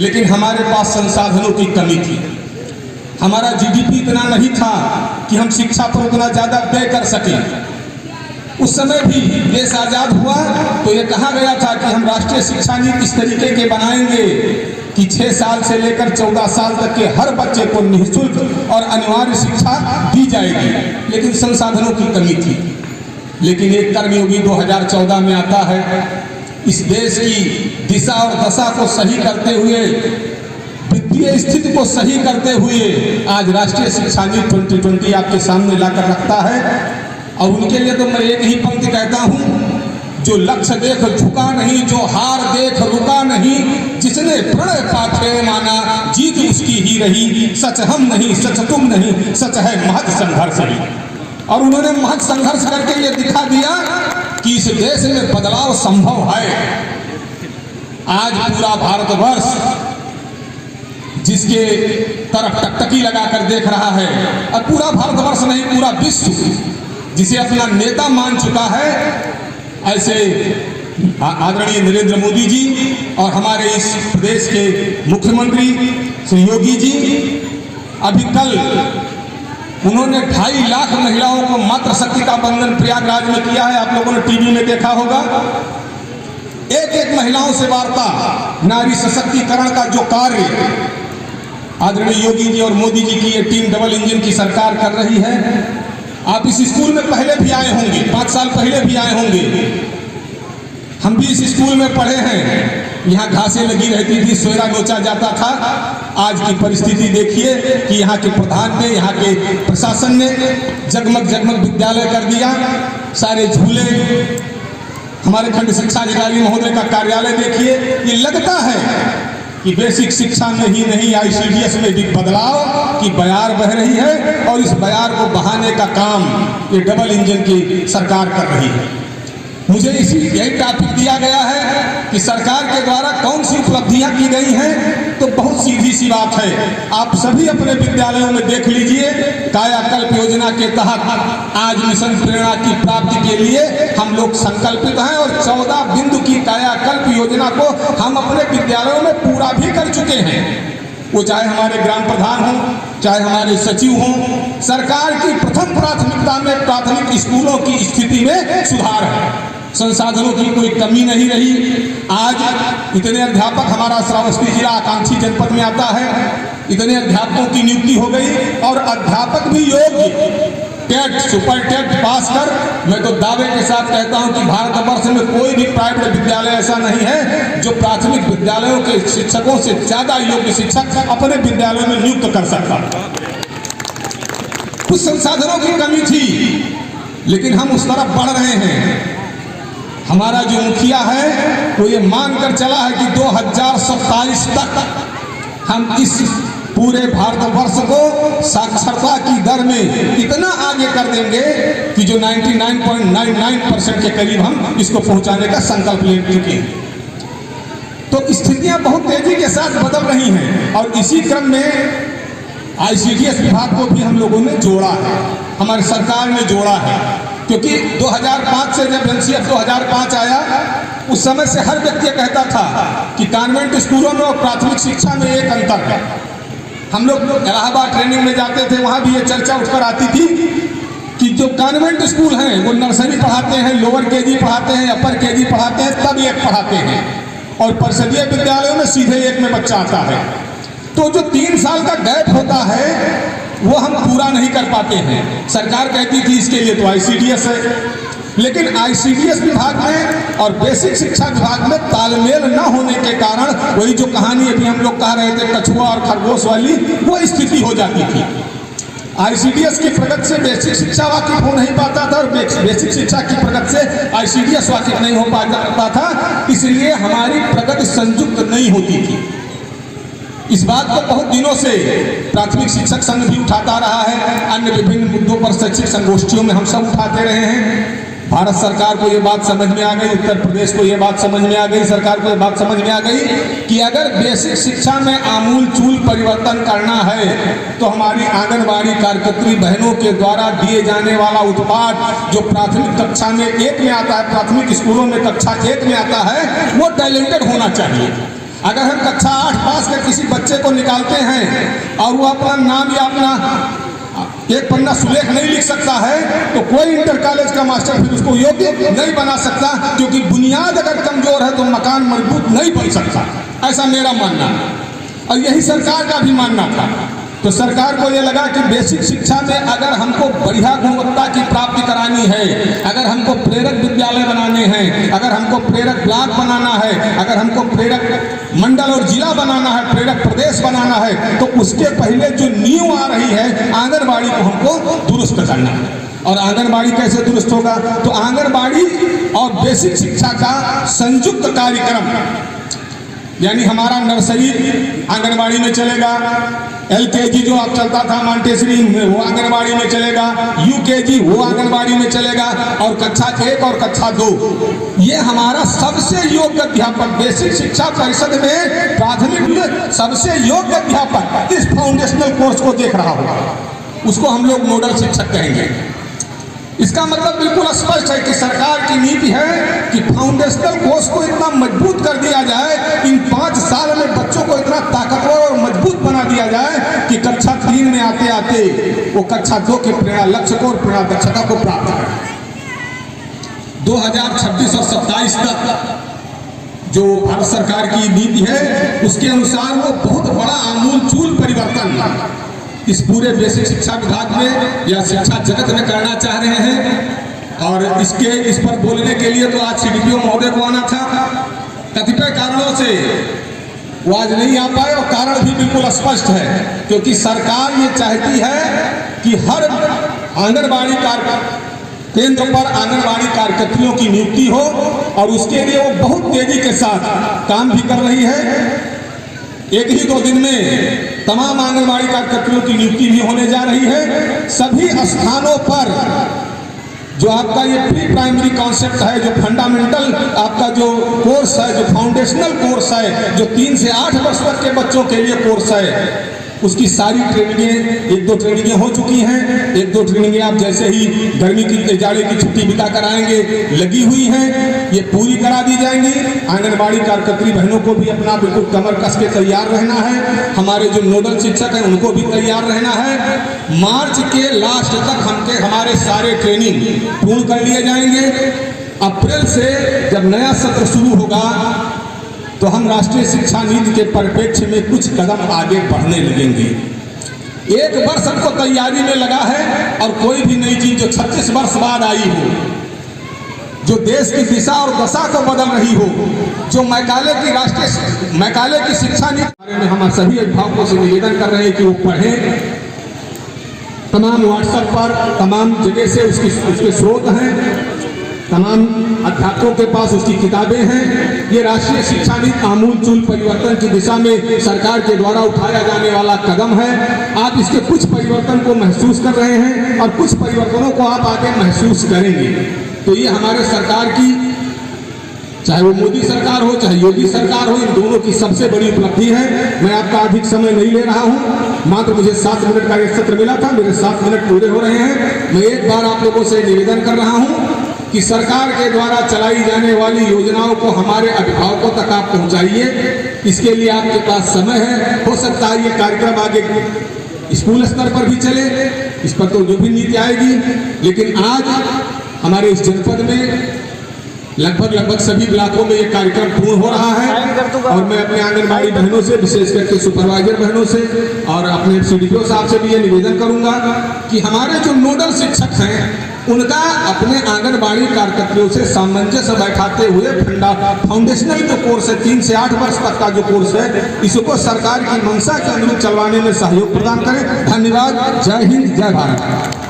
लेकिन हमारे पास संसाधनों की कमी थी। हमारा जीडीपी इतना नहीं था कि हम शिक्षा पर उतना ज़्यादा व्यय कर सकें। उस समय भी देश आज़ाद हुआ तो ये कहा गया था कि हम राष्ट्रीय शिक्षा नीति इस तरीके के बनाएंगे कि 6 साल से लेकर 14 साल तक के हर बच्चे को निःशुल्क और अनिवार्य शिक्षा दी जाएगी, लेकिन संसाधनों की कमी थी। लेकिन एक कर्मयोगी 2014 में आता है, इस देश की दिशा और दशा को सही करते हुए, वित्तीय स्थिति को सही करते हुए आज राष्ट्रीय शिक्षा नीति 2020 आपके सामने लाकर रखता है। और उनके लिए तो मैं एक ही पंक्ति कहता हूँ, जो लक्ष्य देख झुका नहीं, जो हार देख रुका नहीं, जिसने प्रणय पाथे माना जीत उसकी ही रही। सच हम नहीं, सच तुम नहीं, सच है महत संघर्ष ही। और उन्होंने महत संघर्ष करके ये दिखा दिया कि इस देश में बदलाव संभव है। आज पूरा भारतवर्ष जिसके तरफ टकटकी लगाकर देख रहा है, और पूरा भारतवर्ष नहीं पूरा विश्व जिसे अपना नेता मान चुका है, ऐसे आदरणीय नरेंद्र मोदी जी और हमारे इस प्रदेश के मुख्यमंत्री श्री योगी जी, अभी कल उन्होंने 2.5 लाख महिलाओं को मातृ शक्ति का बंधन प्रयागराज में किया है। आप लोगों ने टीवी में देखा होगा। एक महिलाओं से वार्ता, नारी सशक्तिकरण का जो कार्य आदरणीय योगी जी और मोदी जी की ये टीम डबल इंजन की सरकार कर रही है। आप इस स्कूल में पहले भी आए होंगे, 5 साल पहले भी आए होंगे। हम भी इस स्कूल में पढ़े हैं। यहाँ घासें लगी रहती थी, सोयरा नोचा जाता था। आज की परिस्थिति देखिए कि यहाँ के प्रधान ने, यहाँ के प्रशासन ने जगमग जगमग विद्यालय कर दिया। सारे झूले, हमारे खंड शिक्षा अधिकारी महोदय का कार्यालय देखिए। ये लगता है कि बेसिक शिक्षा में ही नहीं, आईसीडीएस में भी बदलाव की बयार बह रही है, और इस बयार को बहाने का काम ये डबल इंजन की सरकार कर रही है। मुझे यही टॉपिक दिया गया है कि सरकार के द्वारा कौन सी उपलब्धियां की गई हैं, तो बहुत सीधी सी बात है। आप सभी अपने विद्यालयों में देख लीजिए, कायाकल्प योजना के तहत आज मिशन प्रेरणा की प्राप्ति के लिए हम लोग संकल्पित हैं, और 14 बिंदु की कायाकल्प योजना को हम अपने विद्यालयों में पूरा भी कर चुके हैं। वो चाहे हमारे ग्राम प्रधान हों, चाहे हमारे सचिव हों, सरकार की प्रथम प्राथमिकता में प्राथमिक स्कूलों की स्थिति में सुधार है। संसाधनों की कोई कमी नहीं रही। आज इतने अध्यापक, हमारा श्रावस्ती जिला आकांक्षी जनपद में आता है, इतने अध्यापकों की नियुक्ति हो गई, और अध्यापक भी योग्य टेट, सुपर टेट पास कर, मैं तो दावे के साथ कहता हूं कि भारतवर्ष में कोई भी प्राइवेट विद्यालय ऐसा नहीं है जो प्राथमिक विद्यालयों के शिक्षकों से ज्यादा योग्य शिक्षक अपने विद्यालयों में नियुक्त कर सकता। कुछ संसाधनों की कमी थी, लेकिन हम उस तरफ बढ़ रहे हैं। हमारा जो मुखिया है वो ये मानकर चला है कि 2027 तक हम इस पूरे भारतवर्ष को साक्षरता की दर में इतना आगे कर देंगे कि जो 99.99% के करीब हम इसको पहुंचाने का संकल्प ले चुके हैं। तो स्थितियां बहुत तेजी के साथ बदल रही हैं, और इसी क्रम में आईसीडीएस विभाग को भी हम लोगों ने जोड़ा है, हमारी सरकार ने जोड़ा है। क्योंकि 2005 से जब एनसीएफ 2005 आया, उस समय से हर व्यक्ति कहता था कि कॉन्वेंट स्कूलों में और प्राथमिक शिक्षा में एक अंतर है। हम लोग इलाहाबाद ट्रेनिंग में जाते थे, वहाँ भी ये चर्चा उठकर आती थी कि जो कॉन्वेंट स्कूल हैं वो नर्सरी पढ़ाते हैं, लोअर केजी पढ़ाते हैं, अपर केजी पढ़ाते हैं, तब एक पढ़ाते हैं, और परिषदीय विद्यालयों में सीधे एक में बच्चा आता है। तो जो 3 साल का गैप होता है वो हम पूरा नहीं कर पाते हैं। सरकार कहती थी इसके लिए तो आईसीडीएस है, लेकिन आईसीडीएस विभाग में और बेसिक शिक्षा विभाग में तालमेल न होने के कारण वही जो कहानी अभी हम लोग कह रहे थे कछुआ और खरगोश वाली, वो स्थिति हो जाती थी। आईसीडीएस की प्रगति से बेसिक शिक्षा वाकिफ हो नहीं पाता था, और बेसिक शिक्षा की प्रगति से आईसीडीएस वाकिफ नहीं हो पाता था, इसलिए हमारी प्रगति संयुक्त नहीं होती थी। इस बात को बहुत दिनों से प्राथमिक शिक्षक संघ भी उठाता रहा है, अन्य विभिन्न मुद्दों पर शैक्षिक संगोष्ठियों में हम सब उठाते रहे हैं। भारत सरकार को ये बात समझ में आ गई, उत्तर प्रदेश को ये बात समझ में आ गई, सरकार को ये बात समझ में आ गई कि अगर बेसिक शिक्षा में आमूल चूल परिवर्तन करना है तो हमारी आंगनबाड़ी कार्यकर्त्री बहनों के द्वारा दिए जाने वाला उत्पाद जो प्राथमिक कक्षा में 1 में आता है, प्राथमिक स्कूलों में कक्षा 1 में आता है, वो टैलेंटेड होना चाहिए। अगर हम कक्षा 8 पास किसी बच्चे को निकालते हैं और वो अपना नाम या अपना एक पन्ना सुलेख नहीं लिख सकता है, तो कोई इंटर कॉलेज का मास्टर फिर उसको योग्य नहीं बना सकता, क्योंकि बुनियाद अगर कमजोर है तो मकान मजबूत नहीं बन सकता। ऐसा मेरा मानना है और यही सरकार का भी मानना था। तो सरकार को ये लगा कि बेसिक शिक्षा में अगर हमको बढ़िया गुणवत्ता की प्राप्ति करानी है, अगर हमको प्रेरक विद्यालय बनाने हैं, अगर हमको प्रेरक ब्लॉक बनाना है, अगर हमको प्रेरक मंडल और जिला बनाना है, प्रेरक प्रदेश बनाना है, तो उसके पहले जो नींव आ रही है आंगनबाड़ी को हमको दुरुस्त करना है। और आंगनबाड़ी कैसे दुरुस्त होगा? तो आंगनबाड़ी और बेसिक शिक्षा का संयुक्त कार्यक्रम, यानी हमारा नर्सरी आंगनबाड़ी में चलेगा, LKG जो अब चलता था मॉन्टेसरी वो आंगनबाड़ी में चलेगा, UKG वो आंगनबाड़ी में चलेगा, और कक्षा 1 और कक्षा 2 ये हमारा सबसे योग्य अध्यापक बेसिक शिक्षा परिषद में प्राथमिक सबसे योग्य अध्यापक इस फाउंडेशनल कोर्स को देख रहा होगा, उसको हम लोग नोडल शिक्षक कहेंगे। इसका मतलब बिल्कुल स्पष्ट है कि सरकार की नीति है कि फाउंडेशनल कोर्स को इतना मजबूत कर दिया जाए, इन 5 साल में बच्चों को इतना ताकतवर और मजबूत बना दिया जाए कि कक्षा 3 में आते आते वो कक्षा 2 के प्रेरणा लक्ष्य को और प्रेरणा दक्षता को प्राप्त करें। 2026 और 27 तक जो भारत सरकार की नीति है उसके अनुसार वो बहुत बड़ा आमूलचूल परिवर्तन इस पूरे बेसिक शिक्षा विभाग में या शिक्षा जगत में करना चाह रहे हैं। और इस पर बोलने के लिए तो आज CDPO महोदय को आना था, कतिपय कारणों से वो आज नहीं आ पाए, और कारण भी बिल्कुल स्पष्ट है, क्योंकि सरकार ये चाहती है कि हर आंगनबाड़ी केंद्र पर आंगनबाड़ी कार्यकर्तियों की नियुक्ति हो, और उसके लिए वो बहुत तेजी के साथ काम भी कर रही है। एक ही 2 दिन में तमाम आंगनबाड़ी कार्यकर्तियों की नियुक्ति भी होने जा रही है। सभी स्थानों पर जो आपका ये प्री प्राइमरी कॉन्सेप्ट है, जो फंडामेंटल आपका जो कोर्स है, जो फाउंडेशनल कोर्स है, जो 3 से 8 वर्ष तक के बच्चों के लिए कोर्स है, उसकी सारी ट्रेनिंगें 1-2 ट्रेनिंगें हो चुकी हैं। 1-2 ट्रेनिंगें आप जैसे ही गर्मी की जाड़े की छुट्टी बिता कर आएंगे लगी हुई हैं, ये पूरी करा दी जाएंगी। आंगनबाड़ी कार्यकर्ती बहनों को भी अपना बिल्कुल कमर कस के तैयार रहना है, हमारे जो नोडल शिक्षक हैं उनको भी तैयार रहना है। मार्च के लास्ट तक हमारे सारे ट्रेनिंग पूर्ण कर लिए जाएंगे। अप्रैल से जब नया सत्र शुरू होगा तो हम राष्ट्रीय शिक्षा नीति के परिप्रेक्ष्य में कुछ कदम आगे बढ़ने लगेंगे। 1 वर्ष हमको तैयारी में लगा है, और कोई भी नई चीज जो 36 वर्ष बाद आई हो, जो देश की दिशा और दशा को बदल रही हो, जो मैकाले की शिक्षा नीति बारे में हम सभी अभिभावकों से निवेदन कर रहे हैं कि वो पढ़ें। तमाम व्हाट्सएप पर तमाम जगह से उसके स्रोत हैं, तमाम अध्यापकों के पास उसकी किताबें हैं। ये राष्ट्रीय शिक्षा नीति आमूलचूल परिवर्तन की दिशा में सरकार के द्वारा उठाया जाने वाला कदम है। आप इसके कुछ परिवर्तन को महसूस कर रहे हैं और कुछ परिवर्तनों को आप आगे महसूस करेंगे। तो ये हमारे सरकार की, चाहे वो मोदी सरकार हो चाहे योगी सरकार हो, इन दोनों की सबसे बड़ी उपलब्धि है। मैं आपका अधिक समय नहीं ले रहा हूँ, मात्र मुझे 7 मिनट का एक सत्र मिला था, मेरे 7 मिनट पूरे हो रहे हैं। मैं एक बार आप लोगों से निवेदन कर रहा हूँ कि सरकार के द्वारा चलाई जाने वाली योजनाओं को हमारे अभिभावकों तक आप पहुंचाइए। इसके लिए आपके पास समय है। हो सकता है ये कार्यक्रम आगे स्कूल स्तर पर भी चले, इस पर तो जो भी नीति आएगी, लेकिन आज हमारे इस जनपद में लगभग सभी ब्लॉकों में ये कार्यक्रम पूर्ण हो रहा है। और मैं अपने आंगनबाड़ी बहनों से, विशेष करके सुपरवाइजर बहनों से और अपने CDPO साहब से भी ये निवेदन करूंगा कि हमारे जो नोडल शिक्षक हैं उनका अपने आंगनबाड़ी कार्यकर्तियों से सामंजस्य बैठाते हुए फाउंडेशनल जो कोर्स है 3 से 8 वर्ष तक का जो कोर्स है, इसको सरकार की मंशा के अनुरूप चलवाने में सहयोग प्रदान करें। धन्यवाद। जय हिंद, जय भारत।